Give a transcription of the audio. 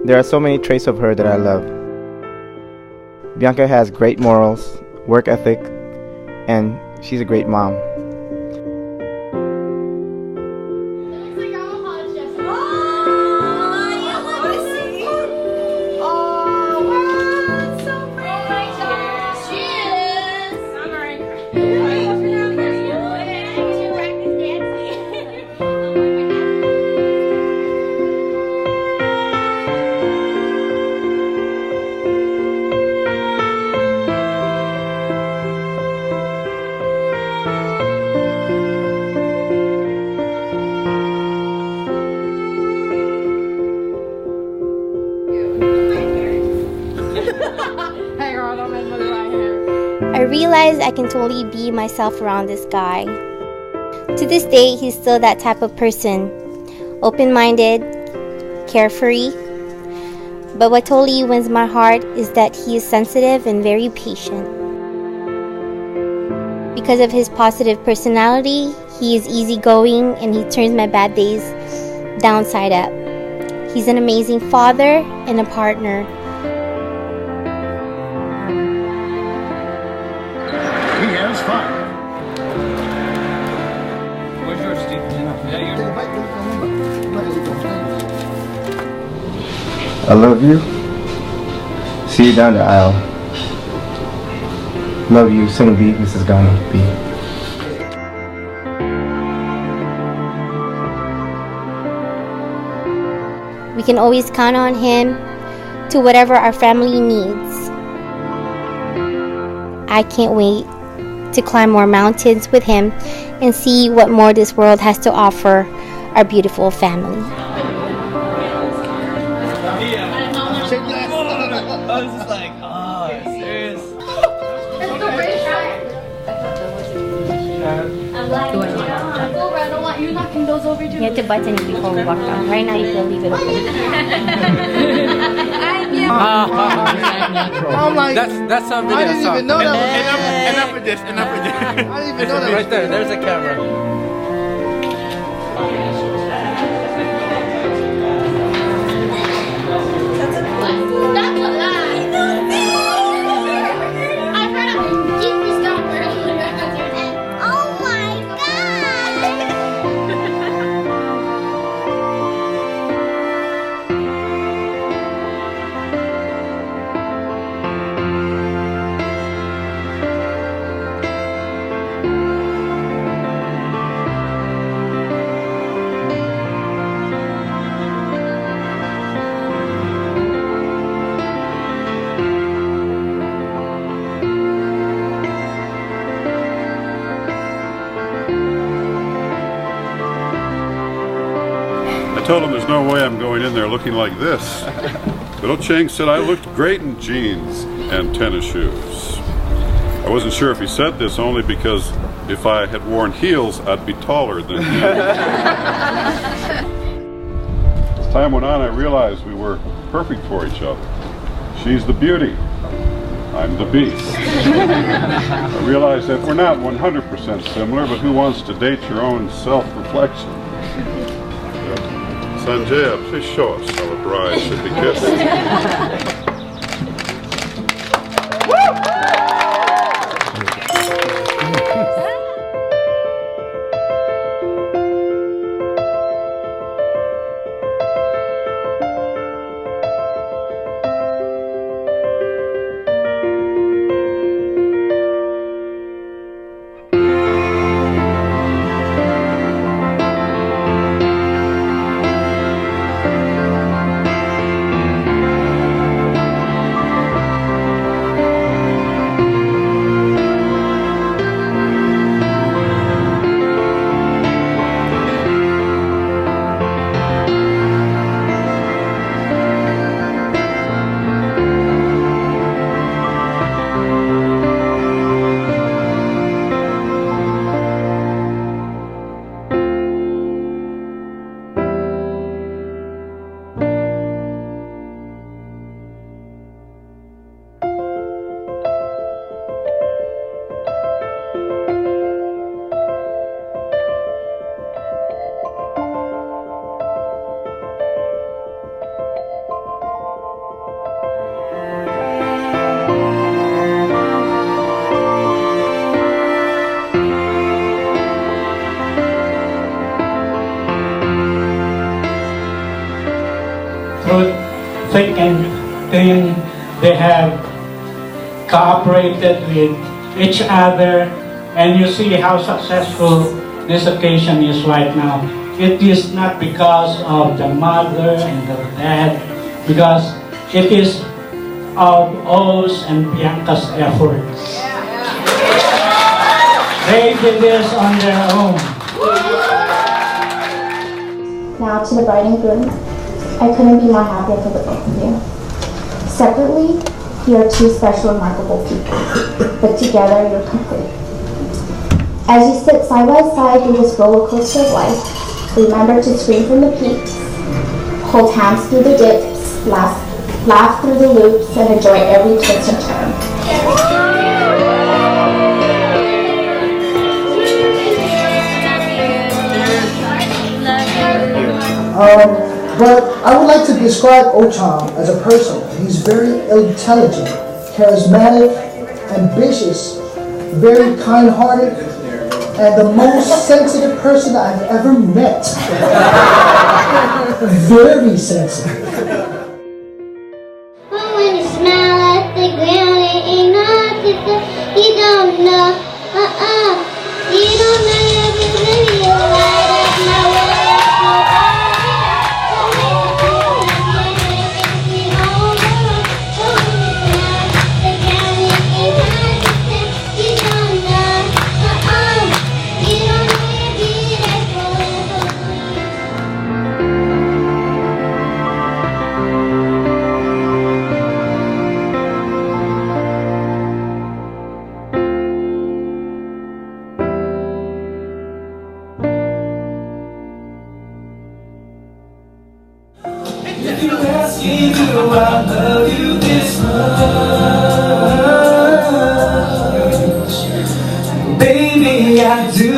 There are so many traits of her that I love. Bianca has great morals, work ethic, and she's a great mom. I realized I can totally be myself around this guy. To this day, he's still that type of person. Open-minded, carefree. But what totally wins my heart is that he is sensitive and very patient. Because of his positive personality, he is easygoing and he turns my bad days downside up. He's an amazing father and a partner. He has fun. Where's yours, Steve? Yeah, I love you. See you down the aisle. Love you, soon to be Mrs. Ghana B. We can always count on him to whatever our family needs. I can't wait to climb more mountains with him and see what more this world has to offer our beautiful family. I was just like, oh, serious? You have to button it before we walk down. Right now you can leave it open. That's on video. I didn't even know that was Enough with this. I didn't even know that Right there. There's a camera. I told him there's no way I'm going in there looking like this. But Chang said I looked great in jeans and tennis shoes. I wasn't sure if he said this only because if I had worn heels, I'd be taller than him. As time went on, I realized we were perfect for each other. She's the beauty. I'm the beast. I realized that we're not 100% similar, but who wants to date your own self-reflection? Sanjaya, please show us how a bride should be kissed. have cooperated with each other, and you see how successful this occasion is right now. It is not because of the mother and the dad, because it is of O's and Bianca's efforts. They did this on their own. Now to the bride and groom, I couldn't be more happier for the both of you. Separately, you are two special, remarkable people, but together you're complete. As you sit side by side through this roller coaster of life, remember to scream from the peaks, hold hands through the dips, laugh through the loops, and enjoy every twist and turn. But I would like to describe Ocham as a person. He's very intelligent, charismatic, ambitious, very kind-hearted, and the most sensitive person I've ever met. Very sensitive. But when you smile at the ground, it ain't nothing. You don't know, you don't know you're light up my world. If you ask me, do I love you this much? Baby, I do.